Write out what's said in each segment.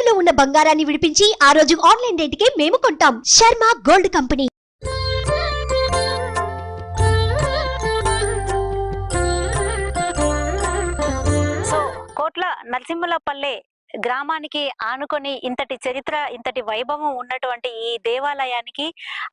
తాకట్టులో ఉన్న బంగారాన్ని విడిపించి ఆ రోజు ఆన్లైన్ రేటుకే మేము కొంటాం. Sharma gold company. సో కోట్ల నరసింహులపల్లె గ్రామానికి ఆనుకొని ఇంతటి చరిత్ర, ఇంతటి వైభవం ఉన్నటువంటి ఈ దేవాలయానికి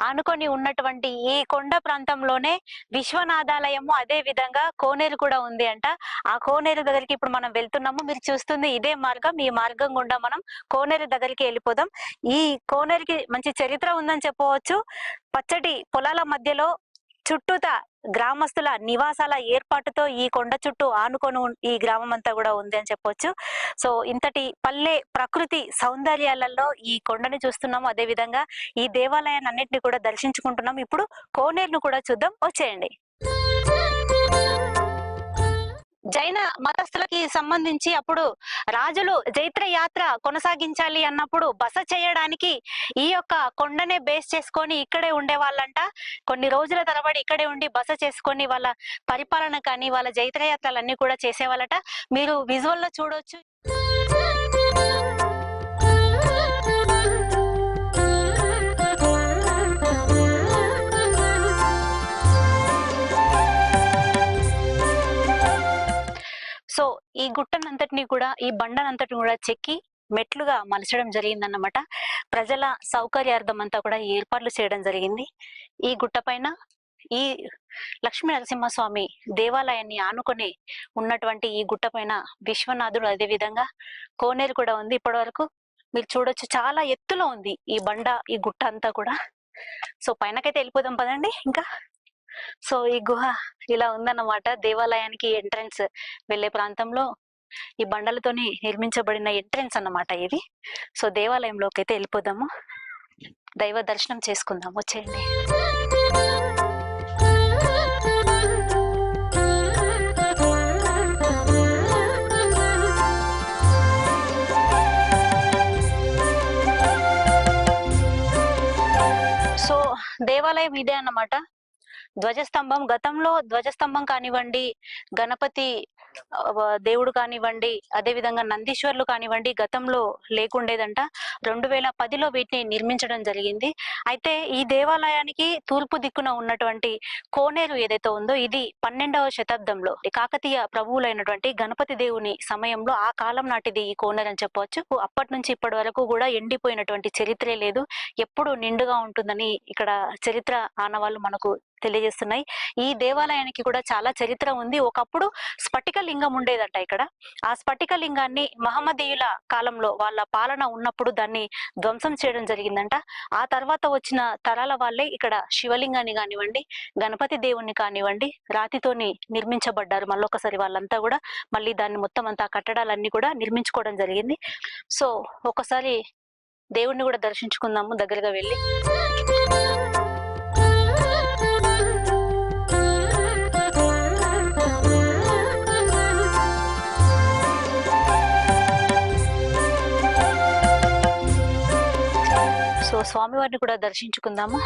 ఆనుకొని ఉన్నటువంటి ఈ కొండ ప్రాంతంలోనే విశ్వనాథాలయము, అదే విధంగా కోనేరు కూడా ఉంది అంట. ఆ కోనేరు దగ్గరికి ఇప్పుడు మనం వెళ్తున్నాము. మీరు చూస్తుంది ఇదే మార్గం. ఈ మార్గం గుండా మనం కోనేరు దగ్గరికి వెళ్ళిపోదాం. ఈ కోనేరుకి మంచి చరిత్ర ఉందని చెప్పవచ్చు. పచ్చటి పొలాల మధ్యలో చుట్టూత గ్రామస్తుల నివాసాల ఏర్పాటుతో ఈ కొండ చుట్టూ ఆనుకొని ఈ గ్రామం అంతా కూడా ఉంది అని చెప్పొచ్చు. సో ఇంతటి పల్లె ప్రకృతి సౌందర్యాలలో ఈ కొండని చూస్తున్నాము. అదే విధంగా ఈ దేవాలయాన్ని అన్నింటినీ కూడా దర్శించుకుంటున్నాం. ఇప్పుడు కోనేరును కూడా చూద్దాం, వచ్చేయండి. జైన మతస్థులకి సంబంధించి అప్పుడు రాజులు జైత్ర యాత్ర కొనసాగించాలి అన్నప్పుడు బస చేయడానికి ఈ యొక్క కొండనే బేస్ చేసుకొని ఇక్కడే ఉండే వాళ్ళంట. కొన్ని రోజుల తరబడి ఇక్కడే ఉండి బస చేసుకొని వాళ్ళ పరిపాలన కానీ వాళ్ళ జైత్ర యాత్రలన్నీ కూడా చేసేవాళ్ళట. మీరు విజువల్ లో చూడొచ్చు. సో ఈ గుట్టనంతటిని కూడా, ఈ బండనంతటిని కూడా చెక్కి మెట్లుగా మలచడం జరిగిందన్నమాట. ప్రజల సౌకర్యార్థం అంతా కూడా ఏర్పాట్లు చేయడం జరిగింది. ఈ గుట్ట పైన ఈ లక్ష్మీ నరసింహస్వామి దేవాలయాన్ని ఆనుకొని ఉన్నటువంటి ఈ గుట్ట పైన విశ్వనాథుడు, అదే విధంగా కోనేరు కూడా ఉంది. ఇప్పటి వరకు మీరు చూడొచ్చు, చాలా ఎత్తులో ఉంది ఈ బండ, ఈ గుట్ట అంతా కూడా. సో పైనకైతే వెళ్ళిపోదాం పదండి. ఇంకా సో ఈ గుహ ఇలా ఉందన్నమాట. దేవాలయానికి ఎంట్రన్స్ వెళ్లే ప్రాంతంలో ఈ బండలతోని నిర్మించబడిన ఎంట్రన్స్ అన్నమాట ఇది. సో దేవాలయంలోకి అయితే వెళ్ళిపోదాము, దైవ దర్శనం చేసుకుందాం, వచ్చేయండి. సో దేవాలయం ఇదే అన్నమాట. ధ్వజస్తంభం, గతంలో ధ్వజస్తంభం కానివ్వండి, గణపతి దేవుడు కానివ్వండి, అదే విధంగా నందీశ్వర్లు కానివ్వండి గతంలో లేకుండేదంట. 2010లో వీటిని నిర్మించడం జరిగింది. అయితే ఈ దేవాలయానికి తూర్పు దిక్కున ఉన్నటువంటి కోనేరు ఏదైతే ఉందో ఇది 12వ శతాబ్దంలో కాకతీయ ప్రభువులైనటువంటి గణపతి దేవుని సమయంలో ఆ కాలం నాటిది ఈ కోనేరు అని చెప్పవచ్చు. అప్పటి నుంచి ఇప్పటి వరకు కూడా ఎండిపోయినటువంటి చరిత్రే లేదు, ఎప్పుడు నిండుగా ఉంటుందని ఇక్కడ చరిత్ర ఆనవాళ్ళు మనకు తెలియజేస్తున్నాయి. ఈ దేవాలయానికి కూడా చాలా చరిత్ర ఉంది. ఒకప్పుడు స్ఫటిక లింగం ఉండేదంట ఇక్కడ. ఆ స్ఫటిక లింగాన్ని మహమ్మదీయుల కాలంలో వాళ్ళ పాలన ఉన్నప్పుడు దాన్ని ధ్వంసం చేయడం జరిగిందంట. ఆ తర్వాత వచ్చిన తరాల వాళ్ళే ఇక్కడ శివలింగాన్ని కానివ్వండి, గణపతి దేవుణ్ణి కానివ్వండి రాతితోని నిర్మించబడ్డారు. మళ్ళొకసారి వాళ్ళంతా కూడా మళ్ళీ దాన్ని మొత్తం అంతా కట్టడాలన్నీ కూడా నిర్మించుకోవడం జరిగింది. సో ఒకసారి దేవుణ్ణి కూడా దర్శించుకుందాము దగ్గరగా వెళ్ళి. సో స్వామివారిని కూడా దర్శించుకుందాము.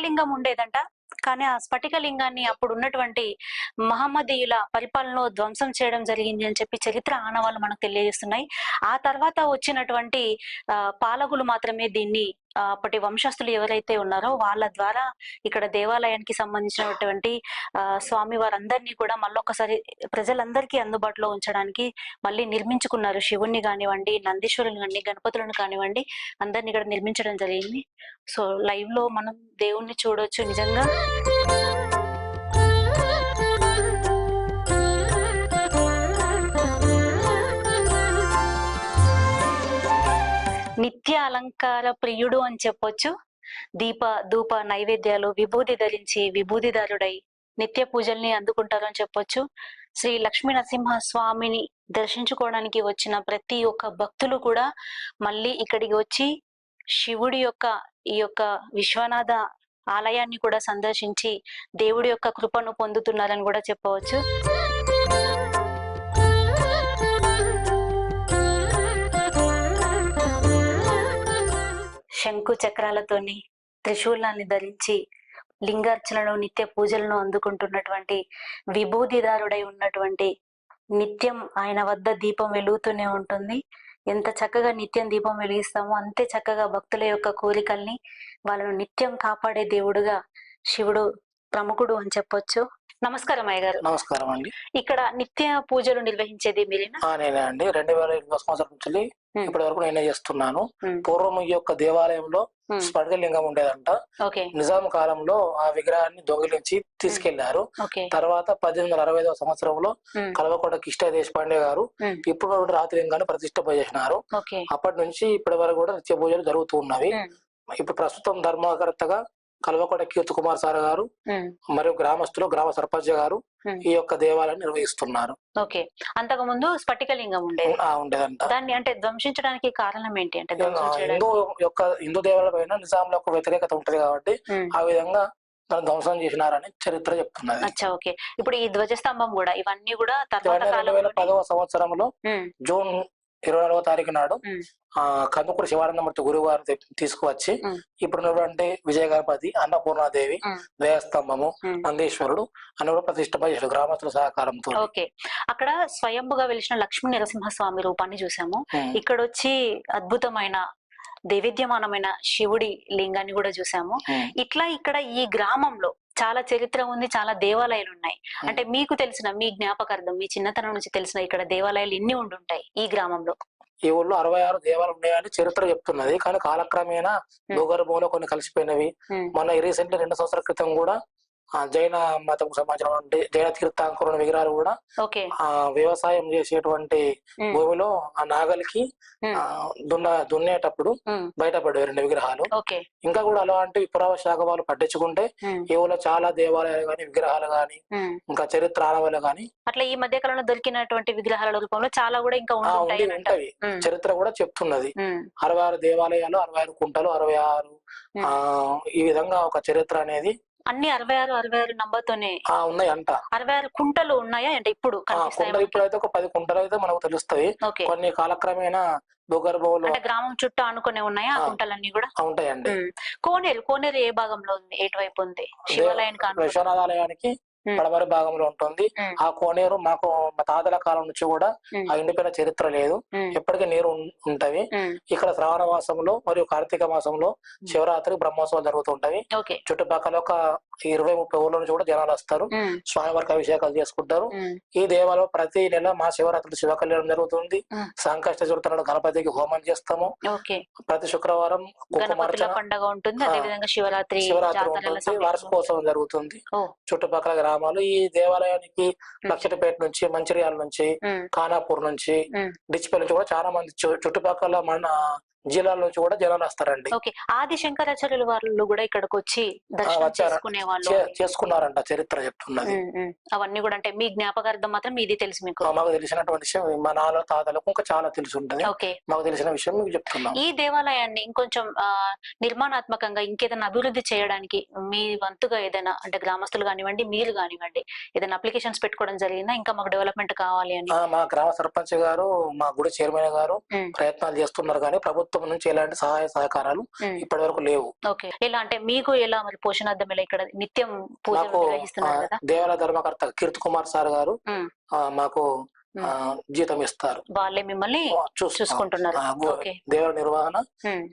లింగం ఉండేదంట, కానీ ఆ స్ఫటిక లింగాన్ని అప్పుడు ఉన్నటువంటి మహమ్మదీయుల పరిపాలనలో ధ్వంసం చేయడం జరిగింది అని చెప్పి చరిత్ర ఆనవాళ్ళు మనకు తెలియజేస్తున్నాయి. ఆ తర్వాత వచ్చినటువంటి పాలకులు మాత్రమే దీన్ని, అప్పటి వంశస్థులు ఎవరైతే ఉన్నారో వాళ్ళ ద్వారా ఇక్కడ దేవాలయానికి సంబంధించినటువంటి స్వామి వారందరినీ కూడా మళ్ళొకసారి ప్రజలందరికీ అందుబాటులో ఉంచడానికి మళ్ళీ నిర్మించుకున్నారు. శివుణ్ణి కానివ్వండి, నందీశ్వరుని కానివ్వండి, గణపతులను కానివ్వండి అందరినీ ఇక్కడ నిర్మించడం జరిగింది. సో లైవ్ లో మనం దేవుణ్ణి చూడొచ్చు నిజంగా. నిత్య అలంకార ప్రియుడు అని చెప్పొచ్చు. దీప ధూప నైవేద్యాలు విభూది ధరించి విభూదిదారుడై నిత్య పూజల్ని అందుకుంటారు అని చెప్పొచ్చు. శ్రీ లక్ష్మీ నరసింహ స్వామిని దర్శించుకోవడానికి వచ్చిన ప్రతి ఒక్క భక్తులు కూడా మళ్ళీ ఇక్కడికి వచ్చి శివుడి యొక్క ఈ యొక్క విశ్వనాథ ఆలయాన్ని కూడా సందర్శించి దేవుడి యొక్క కృపను పొందుతున్నారని కూడా చెప్పవచ్చు. శంకు చక్రాలతోని త్రిశూలాన్ని ధరించి లింగార్చనను నిత్య పూజలను అందుకుంటున్నటువంటి విభూతిదారుడై ఉన్నటువంటి నిత్యం ఆయన వద్ద దీపం వెలుగుతూనే ఉంటుంది. ఎంత చక్కగా నిత్యం దీపం వెలిగిస్తామో అంతే చక్కగా భక్తుల యొక్క కోరికల్ని వాళ్ళను నిత్యం కాపాడే దేవుడుగా శివుడు ప్రముఖుడు అని చెప్పొచ్చు. నమస్కారం అయ్య గారు. నమస్కారం అండి. ఇక్కడ నిత్య పూజలు నిర్వహించేది మీరేనా? నేనే అండి. 2008 సంవత్సరం నుంచి ఇప్పటి వరకు నేనే చేస్తున్నాను. పూర్వం ఈ యొక్క దేవాలయంలో స్ఫటికలింగం ఉండేదంట. నిజాం కాలంలో ఆ విగ్రహాన్ని దొంగిలించి తీసుకెళ్లారు. తర్వాత 1865 సంవత్సరంలో కల్వకోట కిష్ట దేశపాండే గారు ఇప్పుడు రాత్రి లింగాన్ని ప్రతిష్ఠ చేసినారు. అప్పటి నుంచి ఇప్పటి వరకు కూడా నిత్య పూజలు జరుగుతూ ఉన్నవి. ఇప్పుడు ప్రస్తుతం ధర్మకర్తగా కల్వకోట కీర్తి కుమార్ సార్ గారు మరియు గ్రామస్తులు గ్రామ సర్పంచ్ గారు ఈ యొక్క దేవాలయాన్ని నిర్వహిస్తున్నారు. ఓకే. అంతకు ముందు స్ఫటికలింగం ఉండేదంట. దాన్ని అంటే ధ్వంసించడానికి కారణం ఏంటి అంటే హిందూ దేవాలయం పైన నిజాంల యొక్క వ్యతిరేకత ఉంటది కాబట్టి ఆ విధంగా దాన్ని ధ్వంసం చేసినారని చరిత్ర చెప్తున్నది. అచ్చా, ఓకే. ఇప్పుడు ఈ ధ్వజస్తంభం కూడా ఇవన్నీ కూడా 2010 సంవత్సరంలో జూన్ 24వ తారీఖు నాడు కందుకూరు శివానందమూర్తి గురువు గారు తీసుకువచ్చి ఇప్పుడున్నటువంటి విజయ గణపతి, అన్నపూర్ణాదేవి, దేవస్తంభము, నందీశ్వరుడు అని కూడా ప్రతిష్ఠ చేశారు గ్రామస్తుల సహకారంతో. ఓకే. అక్కడ స్వయంభుగా వెలిసిన లక్ష్మీ నరసింహస్వామి రూపాన్ని చూసాము. ఇక్కడ వచ్చి అద్భుతమైన దైవిద్యమానమైన శివుడి లింగాన్ని కూడా చూసాము. ఇట్లా ఇక్కడ ఈ గ్రామంలో చాలా చరిత్ర ఉంది, చాలా దేవాలయాలు ఉన్నాయి. అంటే మీకు తెలిసిన మీ జ్ఞాపకార్థం, మీ చిన్నతనం నుంచి తెలిసిన ఇక్కడ దేవాలయాలు ఎన్ని ఉండుంటాయి ఈ గ్రామంలో? ఈ ఊళ్ళో 66 దేవాలయాలు ఉన్నాయని చరిత్ర చెప్తున్నది. కానీ కాలక్రమేణా భూగర్భంలో కొన్ని కలిసిపోయినవి. మొన్న రీసెంట్లీ 2 సంవత్సరాల క్రితం కూడా జైన మతం సంబంధించిన జైన తీర్థాంకురుని విగ్రహాలు కూడా వ్యవసాయం చేసేటువంటి భూమిలో ఆ నాగలికి దున్నేటప్పుడు బయటపడేవి 2 విగ్రహాలు. ఇంకా కూడా అలాంటి పురావస్తు శాఖ వాళ్ళు పట్టించుకుంటే ఈ ఊళ్ళో చాలా దేవాలయాలు గాని విగ్రహాలు గాని ఇంకా చరిత్ర ఆనవాళ్ళు గాని అట్లా ఈ మధ్య కాలంలో దొరికినటువంటి విగ్రహాల రూపంలో చాలా కూడా ఇంకా ఉంటాయి. చరిత్ర కూడా చెప్తున్నది. 66 దేవాలయాలు, 66 కుంటలు, 66 ఈ విధంగా ఒక చరిత్ర అనేది అన్ని 66 నంబర్ తోనే ఉన్నాయి అంట. 66 కుంటలు ఉన్నాయా అంటే ఇప్పుడు? ఇప్పుడైతే ఒక 10 కుంటలు అయితే మనకు తెలుస్తాయి. కొన్ని కాలక్రమేణా భూగర్భంలో గ్రామం చుట్టూ అనుకునే ఉన్నాయా ఆ కుంటలన్నీ కూడా? ఉంటాయండి. కోనేరు ఏ భాగంలో ఉంది, ఎటువైపు ఉంది? శివాలయానికి విశ్వనాథాలయానికి పడమరి భాగంలో ఉంటుంది. ఆ కోనేరు మాకు మా తాతల కాలం నుంచి కూడా ఆ ఎండిపోయిన చరిత్ర లేదు. ఎప్పటికీ నీరు ఉంటవి. ఇక్కడ శ్రావణ మాసంలో మరియు కార్తీక మాసంలో శివరాత్రి బ్రహ్మోత్సవాలు జరుగుతుంటవి. చుట్టుపక్కల ఒక 20-30 ఊర్ల నుంచి కూడా జనాలు వస్తారు. స్వామివారికి అభిషేకాలు చేసుకుంటారు. ఈ దేవాలయం ప్రతి నెల మా శివరాత్రి శివ కళ్యాణం జరుగుతుంది. సంకష్ట చతుర్థి గణపతికి హోమం చేస్తాము. ప్రతి శుక్రవారం పండుగ ఉంటుంది. శివరాత్రి వార్షికోత్సవం జరుగుతుంది. చుట్టుపక్కల గ్రామాలు ఈ దేవాలయానికి లక్షటిపేట నుంచి, మంచిర్యాల నుంచి, ఖానాపూర్ నుంచి, డిచ్పల్లి నుంచి కూడా చాలా మంది చుట్టుపక్కల మన జిల్లాల నుంచి కూడా జనాలు వస్తారండి. ఆది శంకరాచార్యుల వాళ్ళు కూడా ఇక్కడికి వచ్చి చేసుకున్నారంట చరిత్ర చెప్తున్నది. అవన్నీ కూడా అంటే మీ జ్ఞాపకార్థం మాత్రం ఇది తెలుసు మీకు? మాకు తెలిసినటువంటి విషయం మా నాన్న తాతలకు ఇంకా చాలా తెలుసు ఉంటుంది. మాకు తెలిసిన విషయం మీకు చెప్తున్నాం. ఈ దేవాలయాన్ని ఇంకొంచెం నిర్మాణాత్మకంగా ఇంకేదైనా అభివృద్ధి చేయడానికి మీ వంతుగా ఏదైనా అంటే గ్రామస్తులు కానివ్వండి, మీరు కానివ్వండి, ఏదైనా అప్లికేషన్స్ పెట్టుకోవడం జరిగిందా? ఇంకా మాకు డెవలప్మెంట్ కావాలి అని మా గ్రామ సర్పంచ్ గారు, మా గుడి చైర్మన్ గారు ప్రయత్నాలు చేస్తున్నారు. కానీ ప్రభుత్వం నుంచి ఎలాంటి సహాయ సహకారాలు ఇప్పటి వరకు లేవు. ఎలా అంటే మీకు ఎలా మరి పోషణార్థం ఎలా ఇక్కడ నిత్యం పూజలు నిర్వహిస్తున్నారు కదా? దేవాలయ ధర్మకర్త కీర్తి కుమార్ సార్ గారు మాకు జీతం ఇస్తారు. వాళ్ళే మిమ్మల్ని చూసుకుంటున్నారు. దేవాలయ నిర్వహణ,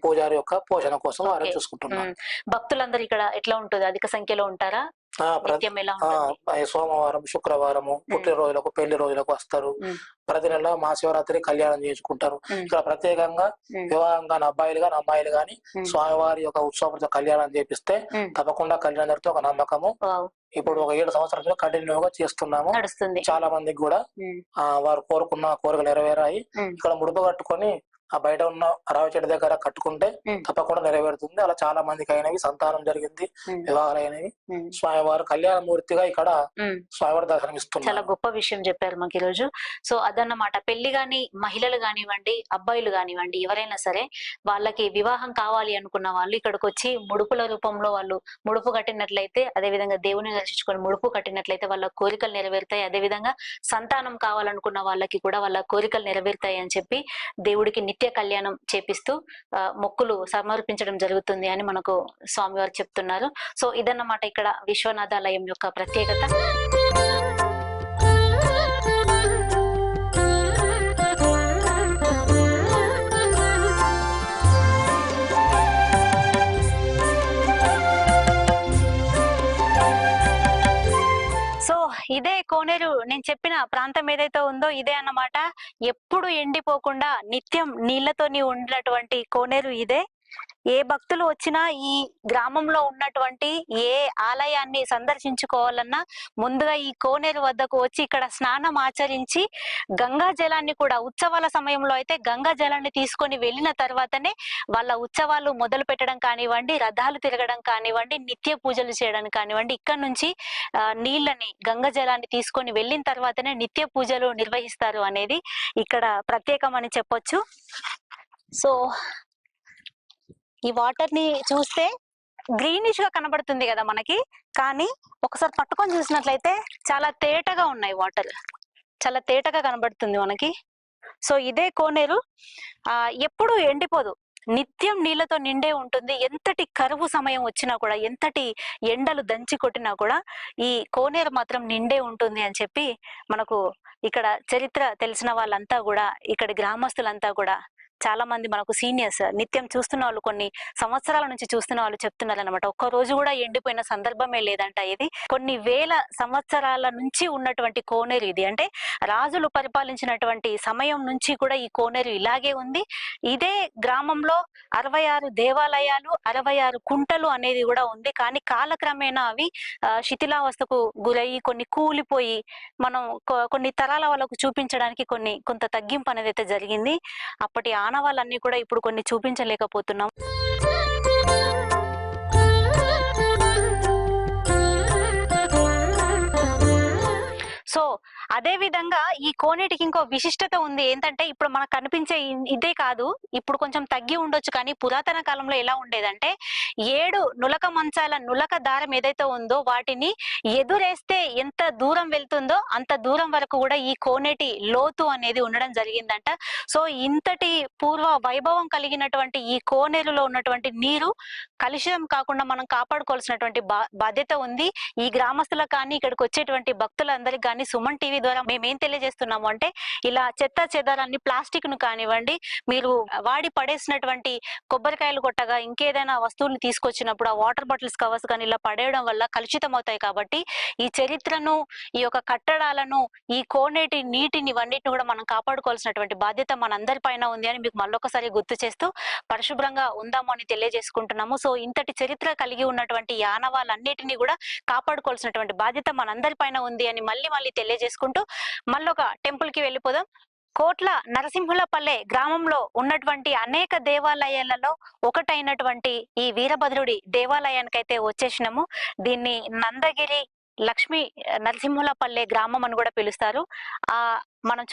పూజారి యొక్క పోషణ కోసం వారే చూసుకుంటున్నారు. భక్తులందరూ ఇక్కడ ఎట్లా ఉంటుంది? అధిక సంఖ్యలో ఉంటారా? సోమవారం, శుక్రవారము, పుట్టినరోజులకు, పెళ్లి రోజులకు వస్తారు. ప్రతి నెల మహాశివరాత్రి కళ్యాణం చేసుకుంటారు. ఇక్కడ ప్రత్యేకంగా వివాహం కాని అబ్బాయిలు గాని అమ్మాయిలు గాని స్వామివారి యొక్క ఉత్సవంతో కళ్యాణం చేపిస్తే తప్పకుండా కళ్యాణం జరిగితే ఒక నమ్మకము. ఇప్పుడు ఒక 7 సంవత్సరాలుగా కంటిన్యూగా చేస్తున్నాము. చాలా మందికి కూడా వారు కోరుకున్న కోరికలు నెరవేరాయి. ఇక్కడ ముడుపు కట్టుకొని ఆ బయట ఉన్న రావి చెట్టు దగ్గర కట్టుకుంటే తప్పకుండా నెరవేరుతుంది. అలా చాలా మందికి అయినవి, సంతానం జరిగింది, వివాహాలు అయినవి. స్వామివారు కళ్యాణమూర్తిగా ఇక్కడ స్వామివారి దర్శనం ఇస్తున్నారు. చాలా గొప్ప విషయం చెప్పారు మాకు ఈ రోజు. సో అదన్నమాట. పెళ్లి గాని మహిళలు కానివ్వండి, అబ్బాయిలు కానివ్వండి, ఎవరైనా సరే వాళ్ళకి వివాహం కావాలి అనుకున్న వాళ్ళు ఇక్కడికి వచ్చి ముడుపుల రూపంలో వాళ్ళు ముడుపు కట్టినట్లయితే, అదే విధంగా దేవుని దర్శించుకొని ముడుపు కట్టినట్లయితే వాళ్ళ కోరికలు నెరవేరుతాయి. అదే విధంగా సంతానం కావాలనుకున్న వాళ్ళకి కూడా వాళ్ళ కోరికలు నెరవేరుతాయి అని చెప్పి దేవుడికి నిత్య కళ్యాణం చేపిస్తూ మొక్కులు సమర్పించడం జరుగుతుంది అని మనకు స్వామివారు చెప్తున్నారు. సో ఇదన్నమాట ఇక్కడ విశ్వనాథాలయం యొక్క ప్రత్యేకత. సో ఇదే కోనేరు, నేను చెప్పిన ప్రాంతం ఏదైతే ఉందో ఇదే అన్నమాట. ఎప్పుడు ఎండిపోకుండా నిత్యం నీళ్లతోని ఉండినటువంటి కోనేరు ఇదే. ఏ భక్తులు వచ్చినా ఈ గ్రామంలో ఉన్నటువంటి ఏ ఆలయాన్ని సందర్శించుకోవాలన్నా ముందుగా ఈ కోనేరు వద్దకు వచ్చి ఇక్కడ స్నానం ఆచరించి గంగా జలాన్ని కూడా, ఉత్సవాల సమయంలో అయితే గంగా జలాన్ని తీసుకొని వెళ్ళిన తర్వాతనే వాళ్ళ ఉత్సవాలు మొదలు పెట్టడం కానివ్వండి, రథాలు తిరగడం కానివ్వండి, నిత్య పూజలు చేయడం కానివ్వండి, ఇక్కడ నుంచి నీళ్ళని గంగా జలాన్ని తీసుకొని వెళ్ళిన తర్వాతనే నిత్య పూజలు నిర్వహిస్తారు అనేది ఇక్కడ ప్రత్యేకం అని చెప్పొచ్చు. సో ఈ వాటర్ ని చూస్తే గ్రీనిష్ గా కనబడుతుంది కదా మనకి, కానీ ఒకసారి పట్టుకొని చూసినట్లయితే చాలా తేటగా ఉన్నాయి వాటర్, చాలా తేటగా కనబడుతుంది మనకి. సో ఇదే కోనేరు ఎప్పుడు ఎండిపోదు, నిత్యం నీళ్లతో నిండే ఉంటుంది. ఎంతటి కరువు సమయం వచ్చినా కూడా, ఎంతటి ఎండలు దంచి కొట్టినా కూడా ఈ కోనేరు మాత్రం నిండే ఉంటుంది అని చెప్పి మనకు ఇక్కడ చరిత్ర తెలిసిన వాళ్ళంతా కూడా, ఇక్కడ గ్రామస్తులంతా కూడా, చాలా మంది మనకు సీనియర్స్, నిత్యం చూస్తున్న వాళ్ళు, కొన్ని సంవత్సరాల నుంచి చూస్తున్న వాళ్ళు చెప్తున్నారు అనమాట. ఒక్క రోజు కూడా ఎండిపోయిన సందర్భమే లేదంట. ఇది కొన్ని వేల సంవత్సరాల నుంచి ఉన్నటువంటి కోనేరు ఇది. అంటే రాజులు పరిపాలించినటువంటి సమయం నుంచి కూడా ఈ కోనేరు ఇలాగే ఉంది. ఇదే గ్రామంలో 66 దేవాలయాలు, 66 కుంటలు అనేది కూడా ఉంది. కానీ కాలక్రమేణా అవి శిథిలావస్థకు గురయ్యి కొన్ని కూలిపోయి మనం కొన్ని తరాల వాళ్ళకు చూపించడానికి కొంత తగ్గింపు అనేది అయితే జరిగింది. అప్పటి ఆనవాళ్ళన్నీ కూడా ఇప్పుడు కొన్ని చూపించలేకపోతున్నాం. సో అదే విధంగా ఈ కోనేటికి ఇంకో విశిష్టత ఉంది. ఏంటంటే ఇప్పుడు మనకు కనిపించే ఇదే కాదు, ఇప్పుడు కొంచెం తగ్గి ఉండొచ్చు, కానీ పురాతన కాలంలో ఎలా ఉండేదంటే 7 నులక మంచాల నులక దారం ఏదైతే ఉందో వాటిని ఎదురేస్తే ఎంత దూరం వెళ్తుందో అంత దూరం వరకు కూడా ఈ కోనేటి లోతు అనేది ఉండడం జరిగిందంట. సో ఇంతటి పూర్వ వైభవం కలిగినటువంటి ఈ కోనేరులో ఉన్నటువంటి నీరు కలుషితం కాకుండా మనం కాపాడుకోవాల్సినటువంటి బాధ్యత ఉంది. ఈ గ్రామస్తులకు కానీ, ఇక్కడికి వచ్చేటువంటి భక్తులందరికీ కానీ సుమన్ టీవీ ద్వారా మేమేం తెలియజేస్తున్నాము అంటే, ఇలా చెత్త చెదారాన్ని, ప్లాస్టిక్ ను కానివ్వండి, మీరు వాడి పడేసినటువంటి కొబ్బరికాయలు కొట్టగా ఇంకేదైనా వస్తువులు తీసుకొచ్చినప్పుడు ఆ వాటర్ బాటిల్స్ కవర్స్ కానీ ఇలా పడేయడం వల్ల కలుషితం అవుతాయి. కాబట్టి ఈ చరిత్రను, ఈ యొక్క కట్టడాలను, ఈ కోనేటి నీటిని, ఇవన్నిటిని కూడా మనం కాపాడుకోవాల్సినటువంటి బాధ్యత మనందరి పైన ఉంది అని మీకు మళ్ళొకసారి గుర్తు చేస్తూ పరిశుభ్రంగా ఉందాము అని తెలియజేసుకుంటున్నాము. సో ఇంతటి చరిత్ర కలిగి ఉన్నటువంటి ఆనవాళ్ళన్నిటినీ కూడా కాపాడుకోవాల్సినటువంటి బాధ్యత మనందరి పైన ఉంది అని మళ్ళీ తెలియజేసుకుంటూ మళ్ళొక టెంపుల్ కి వెళ్ళిపోదాం. కోట్ల నరసింహులపల్లె గ్రామంలో ఉన్నటువంటి అనేక దేవాలయాలలో ఒకటైనటువంటి ఈ వీరభద్రుడి దేవాలయానికైతే వచ్చేసినాము. దీన్ని నందగిరి లక్ష్మీ నరసింహులపల్లె గ్రామం అని కూడా పిలుస్తారు. మనం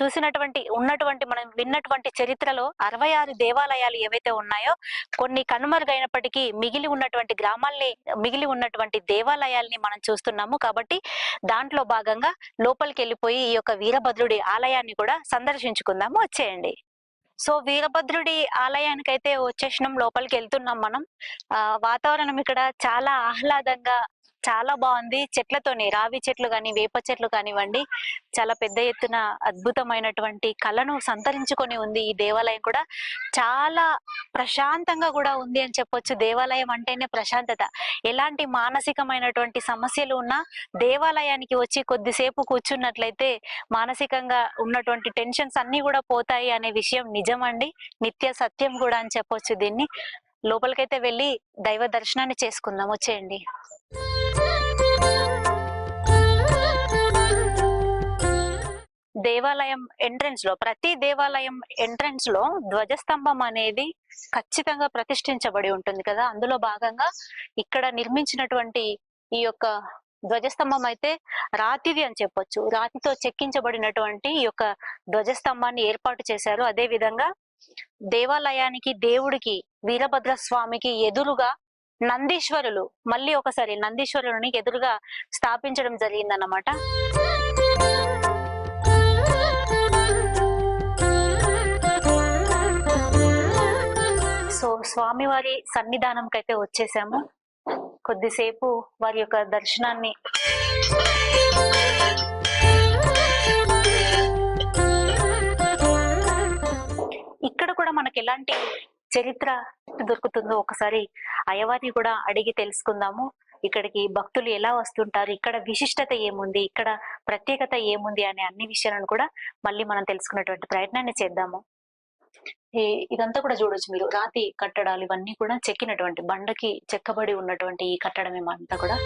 మనం విన్నటువంటి చరిత్రలో 66 దేవాలయాలు ఏవైతే ఉన్నాయో కొన్ని కనుమరుగైనప్పటికీ మిగిలి ఉన్నటువంటి దేవాలయాల్ని మనం చూస్తున్నాము. కాబట్టి దాంట్లో భాగంగా లోపలికి వెళ్ళిపోయి ఈ యొక్క వీరభద్రుడి ఆలయాన్ని కూడా సందర్శించుకుందాము. వచ్చేయండి. సో వీరభద్రుడి ఆలయానికైతే వచ్చేసినాం, లోపలికి వెళ్తున్నాం మనం. వాతావరణం ఇక్కడ చాలా ఆహ్లాదంగా, చాలా బాగుంది. చెట్లతోని, రావి చెట్లు కానీ, వేప చెట్లు కానివ్వండి, చాలా పెద్ద ఎత్తున అద్భుతమైనటువంటి కళను సంతరించుకొని ఉంది. ఈ దేవాలయం కూడా చాలా ప్రశాంతంగా కూడా ఉంది అని చెప్పొచ్చు. దేవాలయం అంటేనే ప్రశాంతత. ఎలాంటి మానసికమైనటువంటి సమస్యలు ఉన్నా దేవాలయానికి వచ్చి కొద్దిసేపు కూర్చున్నట్లయితే మానసికంగా ఉన్నటువంటి టెన్షన్స్ అన్ని కూడా పోతాయి అనే విషయం నిజమండి, నిత్య సత్యం కూడా అని చెప్పొచ్చు. దీన్ని లోపలికైతే వెళ్ళి దైవ దర్శనాన్ని చేసుకుందాం. వచ్చేయండి. దేవాలయం ఎంట్రన్స్ లో, ప్రతి దేవాలయం ఎంట్రన్స్ లో ధ్వజస్తంభం అనేది ఖచ్చితంగా ప్రతిష్ఠించబడి ఉంటుంది కదా. అందులో భాగంగా ఇక్కడ నిర్మించినటువంటి ఈ యొక్క ధ్వజస్తంభం అయితే రాతిది అని చెప్పొచ్చు. రాతితో చెక్కించబడినటువంటి ఈ యొక్క ధ్వజస్తంభాన్ని ఏర్పాటు చేశారు. అదే విధంగా దేవాలయానికి, దేవుడికి, వీరభద్ర స్వామికి ఎదురుగా నందీశ్వరులు, మళ్ళీ ఒకసారి నందీశ్వరుని ఎదురుగా స్థాపించడం జరిగిందన్నమాట. స్వామివారి సన్నిధానంకి అయితే వచ్చేసాము. కొద్దిసేపు వారి యొక్క దర్శనాన్ని ఇక్కడ కూడా మనకి ఎలాంటి చరిత్ర దొరుకుతుందో ఒకసారి అయ్యవారిని కూడా అడిగి తెలుసుకుందాము. ఇక్కడికి భక్తులు ఎలా వస్తుంటారు, ఇక్కడ విశిష్టత ఏముంది, ఇక్కడ ప్రత్యేకత ఏముంది అనే అన్ని విషయాలను కూడా మళ్ళీ మనం తెలుసుకునేటువంటి ప్రయత్నాన్ని చేద్దాము. ఇదంతా కూడా చూడొచ్చు మీరు, రాతి కట్టడాలు ఇవన్నీ కూడా చెక్కినటువంటి బండకి చెక్కబడి ఉన్నటువంటి ఈ కట్టడం ఏమంతా కూడా.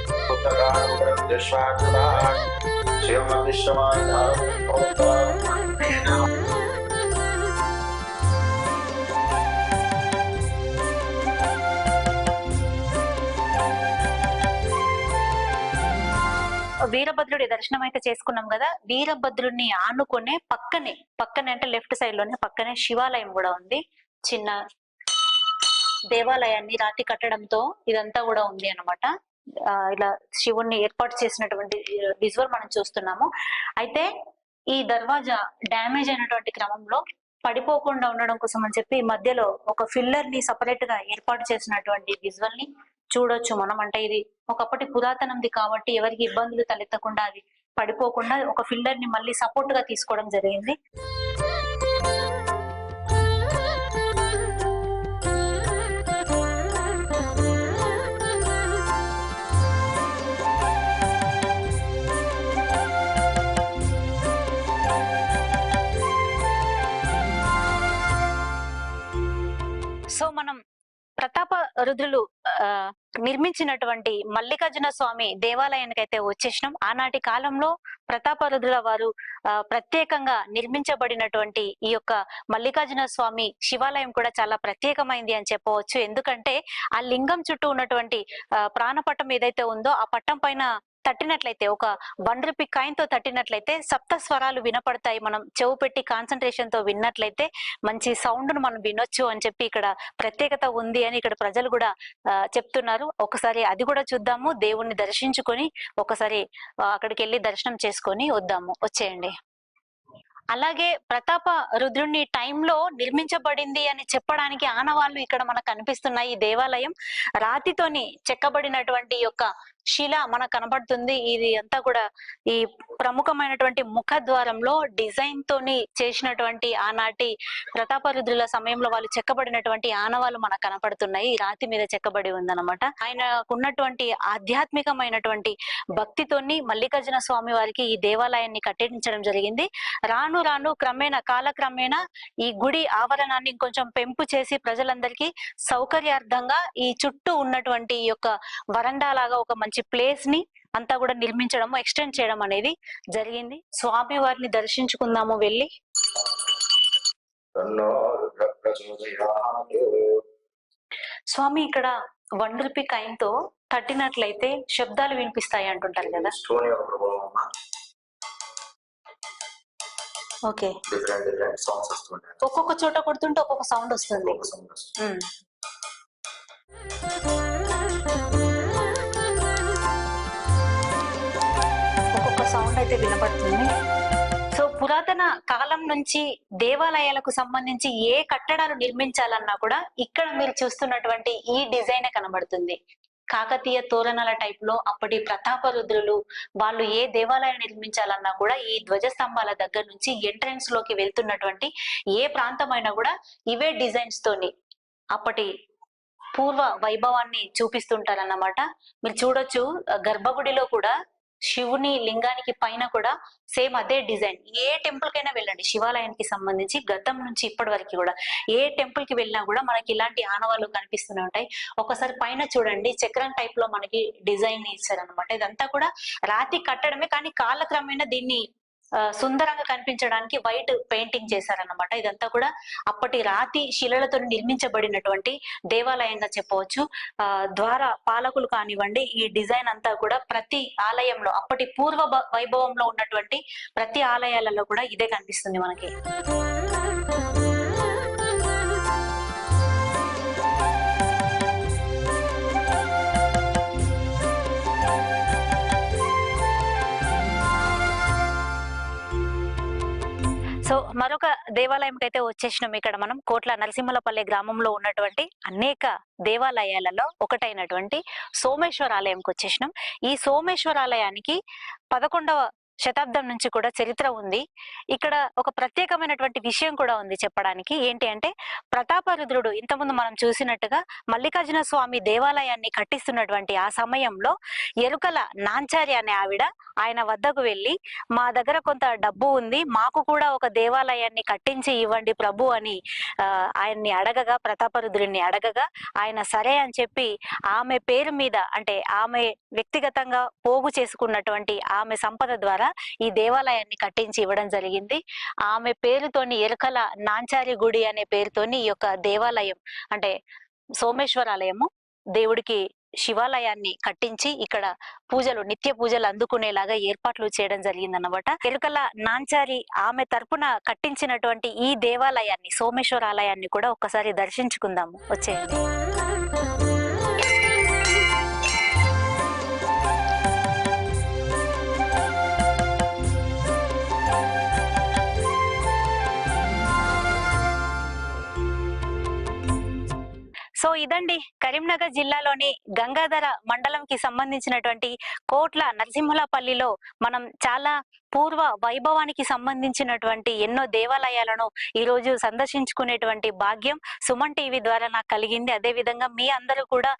వీరభద్రుడి దర్శనం అయితే చేసుకున్నాం కదా. వీరభద్రుడిని ఆనుకునే పక్కనే అంటే లెఫ్ట్ సైడ్ లోనే పక్కనే శివాలయం కూడా ఉంది. చిన్న దేవాలయాన్ని రాతి కట్టడంతో ఇదంతా కూడా ఉంది అన్నమాట. ఇలా శివుణ్ణి ఏర్పాటు చేసినటువంటి విజువల్ మనం చూస్తున్నాము. అయితే ఈ దర్వాజా డ్యామేజ్ అయినటువంటి క్రమంలో పడిపోకుండా ఉండడం కోసం అని చెప్పి మధ్యలో ఒక ఫిల్లర్ ని సపరేట్ గా ఏర్పాటు చేసినటువంటి విజువల్ ని చూడొచ్చు మనం. అంటే ఇది ఒకప్పటి పురాతనంది కాబట్టి ఎవరికి ఇబ్బందులు తలెత్తకుండా అది పడిపోకుండా ఒక ఫిల్లర్ ని మళ్ళీ సపోర్ట్ గా తీసుకోవడం జరిగింది. సో మనం ప్రతాప రుద్రులు నిర్మించినటువంటి మల్లికార్జున స్వామి దేవాలయానికి అయితే వచ్చేసినాం. ఆనాటి కాలంలో ప్రతాపరుద్రుల వారు ప్రత్యేకంగా నిర్మించబడినటువంటి ఈ యొక్క మల్లికార్జున స్వామి శివాలయం కూడా చాలా ప్రత్యేకమైంది అని చెప్పవచ్చు. ఎందుకంటే ఆ లింగం చుట్టూ ఉన్నటువంటి ప్రాణపట్టం ఏదైతే ఉందో ఆ పట్టం పైన తట్టినట్లయితే, ఒక 1 రూపీ కాయిన్ తో తట్టినట్లయితే సప్త స్వరాలు వినపడతాయి. మనం చెవు పెట్టి కాన్సన్ట్రేషన్ తో విన్నట్లయితే మంచి సౌండ్ ను మనం వినొచ్చు అని చెప్పి ఇక్కడ ప్రత్యేకత ఉంది అని ఇక్కడ ప్రజలు కూడా చెప్తున్నారు. ఒకసారి అది కూడా చూద్దాము. దేవుణ్ణి దర్శించుకొని ఒకసారి అక్కడికి వెళ్ళి దర్శనం చేసుకొని వద్దాము. వచ్చేయండి. అలాగే ప్రతాప రుద్రుని టైంలో నిర్మించబడింది అని చెప్పడానికి ఆనవాళ్లు ఇక్కడ మనకు కనిపిస్తున్నాయి. ఈ దేవాలయం రాతితోని చెక్కబడినటువంటి యొక్క శిల మనకు కనబడుతుంది. ఇది అంతా కూడా ఈ ప్రముఖమైనటువంటి ముఖద్వారంలో డిజైన్ తోని చేసినటువంటి ఆనాటి ప్రతాపరుద్రుల సమయంలో వాళ్ళు చెక్కబడినటువంటి ఆనవాళ్ళు మనకు కనపడుతున్నాయి. రాతి మీద చెక్కబడి ఉందన్నమాట. ఆయనకున్నటువంటి ఆధ్యాత్మికమైనటువంటి భక్తితోని మల్లికార్జున స్వామి వారికి ఈ దేవాలయాన్ని కట్టించడం జరిగింది. రాను క్రమేణా కాలక్రమేణా ఈ గుడి ఆవరణాన్ని కొంచెం పెంపు చేసి ప్రజలందరికీ సౌకర్యార్థంగా ఈ చుట్టూ ఉన్నటువంటి ఈ యొక్క వరండా లాగా ఒక మంచి ప్లేస్ ని అంతా కూడా నిర్మించడం, ఎక్స్టెండ్ చేయడం అనేది జరిగింది. స్వామి వారిని దర్శించుకుందాము వెళ్ళి. స్వామి ఇక్కడ 1 రూపీ కాయిన్ తో తట్టినట్లయితే శబ్దాలు వినిపిస్తాయి అంటుంటారు కదా. ఓకే, ఒక్కొక్క చోట కొడుతుంటే ఒక్కొక్క సౌండ్ వస్తుంది. ఒక్కొక్క సౌండ్ అయితే వినపడుతుంది. సో పురాతన కాలం నుంచి దేవాలయాలకు సంబంధించి ఏ కట్టడాలు నిర్మించాలన్నా కూడా ఇక్కడ మీరు చూస్తున్నటువంటి ఈ డిజైన్ కనబడుతుంది. కాకతీయ తోరణాల టైప్ లో అప్పటి ప్రతాపరుద్రులు వాళ్ళు ఏ దేవాలయాన్ని నిర్మించాలన్నా కూడా ఈ ధ్వజస్తంభాల దగ్గర నుంచి ఎంట్రన్స్ లోకి వెళ్తున్నటువంటి ఏ ప్రాంతమైనా కూడా ఇవే డిజైన్స్ తోని అప్పటి పూర్వ వైభవాన్ని చూపిస్తుంటారన్నమాట. మీరు చూడొచ్చు గర్భగుడిలో కూడా శివుని లింగానికి పైన కూడా సేమ్ అదే డిజైన్. ఏ టెంపుల్ కైనా వెళ్ళండి, శివాలయానికి సంబంధించి గతం నుంచి ఇప్పటి వరకు కూడా ఏ టెంపుల్ కి వెళ్ళినా కూడా మనకి ఇలాంటి ఆనవాళ్ళు కనిపిస్తూనే ఉంటాయి. ఒకసారి పైన చూడండి, చక్రం టైప్ లో మనకి డిజైన్ ఇచ్చారనమాట. ఇదంతా కూడా రాతి కట్టడమే, కానీ కాలక్రమేణా దీన్ని సుందరంగా కనిపించడానికి వైట్ పెయింటింగ్ చేశారన్నమాట. ఇదంతా కూడా అప్పటి రాతి శిలలతో నిర్మించబడినటువంటి దేవాలయంగా చెప్పవచ్చు. ద్వార పాలకులు కానివ్వండి, ఈ డిజైన్ అంతా కూడా ప్రతి ఆలయంలో అప్పటి పూర్వ వైభవంలో ఉన్నటువంటి ప్రతి ఆలయాలలో కూడా ఇదే కనిపిస్తుంది మనకి. సో మరొక దేవాలయంకి అయితే వచ్చేసినాం. ఇక్కడ మనం కోట్ల నరసింహలపల్లె గ్రామంలో ఉన్నటువంటి అనేక దేవాలయాలలో ఒకటైనటువంటి సోమేశ్వర ఆలయంకి వచ్చేసినాం. ఈ సోమేశ్వర ఆలయానికి 11వ శతాబ్దం నుంచి కూడా చరిత్ర ఉంది. ఇక్కడ ఒక ప్రత్యేకమైనటువంటి విషయం కూడా ఉంది చెప్పడానికి. ఏంటి అంటే, ప్రతాపరుద్రుడు ఇంతకుముందు మనం చూసినట్టుగా మల్లికార్జున స్వామి దేవాలయాన్ని కట్టిస్తున్నటువంటి ఆ సమయంలో ఎరుకల నాంచారి అనే ఆవిడ ఆయన వద్దకు వెళ్ళి, మా దగ్గర కొంత డబ్బు ఉంది, మాకు కూడా ఒక దేవాలయాన్ని కట్టించి ఇవ్వండి ప్రభు అని ఆయన్ని అడగగా, ప్రతాపరుద్రుడిని అడగగా ఆయన సరే అని చెప్పి ఆమె పేరు మీద, అంటే ఆమె వ్యక్తిగతంగా పోగు చేసుకున్నటువంటి ఆమె సంపద ద్వారా ఈ దేవాలయాన్ని కట్టించి ఇవ్వడం జరిగింది. ఆమె పేరుతోని ఎరుకల నాంచారి గుడి అనే పేరుతోని ఈ యొక్క దేవాలయం, అంటే సోమేశ్వరాలయము, దేవుడికి శివాలయాన్ని కట్టించి ఇక్కడ పూజలు, నిత్య పూజలు అందుకునేలాగా ఏర్పాట్లు చేయడం జరిగిందన్నమాట. ఎరుకల నాంచారి ఆమె తరపున కట్టించినటువంటి ఈ దేవాలయాన్ని, సోమేశ్వర ఆలయాన్ని కూడా ఒక్కసారి దర్శించుకుందాము. వచ్చేయండి. సో ఇదండి కరీంనగర్ జిల్లాలోని గంగాధర మండలంకి సంబంధించినటువంటి కోట్ల నరసింహలపల్లిలో మనం చాలా పూర్వ వైభవానికి సంబంధించినటువంటి ఎన్నో దేవాలయాలను ఈ రోజు సందర్శించుకునేటువంటి భాగ్యం సుమన్ టీవీ ద్వారా నాకు కలిగింది. అదే విధంగా మీ అందరూ కూడా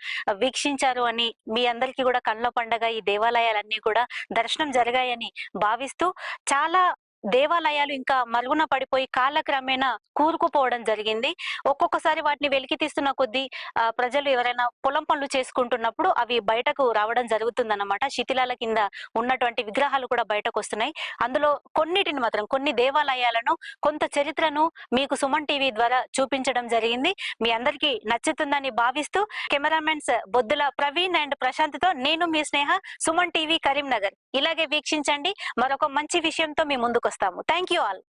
వీక్షించారు అని, మీ అందరికీ కూడా కళ్ళ పండగ ఈ దేవాలయాలన్నీ కూడా దర్శనం జరిగాయని భావిస్తూ, చాలా దేవాలయాలు ఇంకా మరుగున పడిపోయి కాలక్రమేణా కూరుకుపోవడం జరిగింది. ఒక్కొక్కసారి వాటిని వెలికి తీస్తున్న కొద్దీ ప్రజలు ఎవరైనా పొలం పనులు చేసుకుంటున్నప్పుడు అవి బయటకు రావడం జరుగుతుందన్నమాట. శిథిలాల కింద ఉన్నటువంటి విగ్రహాలు కూడా బయటకు వస్తున్నాయి. అందులో కొన్నిటిని మాత్రం, కొన్ని దేవాలయాలను, కొంత చరిత్రను మీకు సుమన్ టీవీ ద్వారా చూపించడం జరిగింది. మీ అందరికీ నచ్చుతుందని భావిస్తూ, కెమెరామెన్స్ బొద్దుల ప్రవీణ్ అండ్ ప్రశాంత్ తో నేను మీ స్నేహ, సుమన్ టీవీ కరీంనగర్. ఇలాగే వీక్షించండి. మరొక మంచి విషయంతో మీ ముందుకు వస్తాము. Thank you all.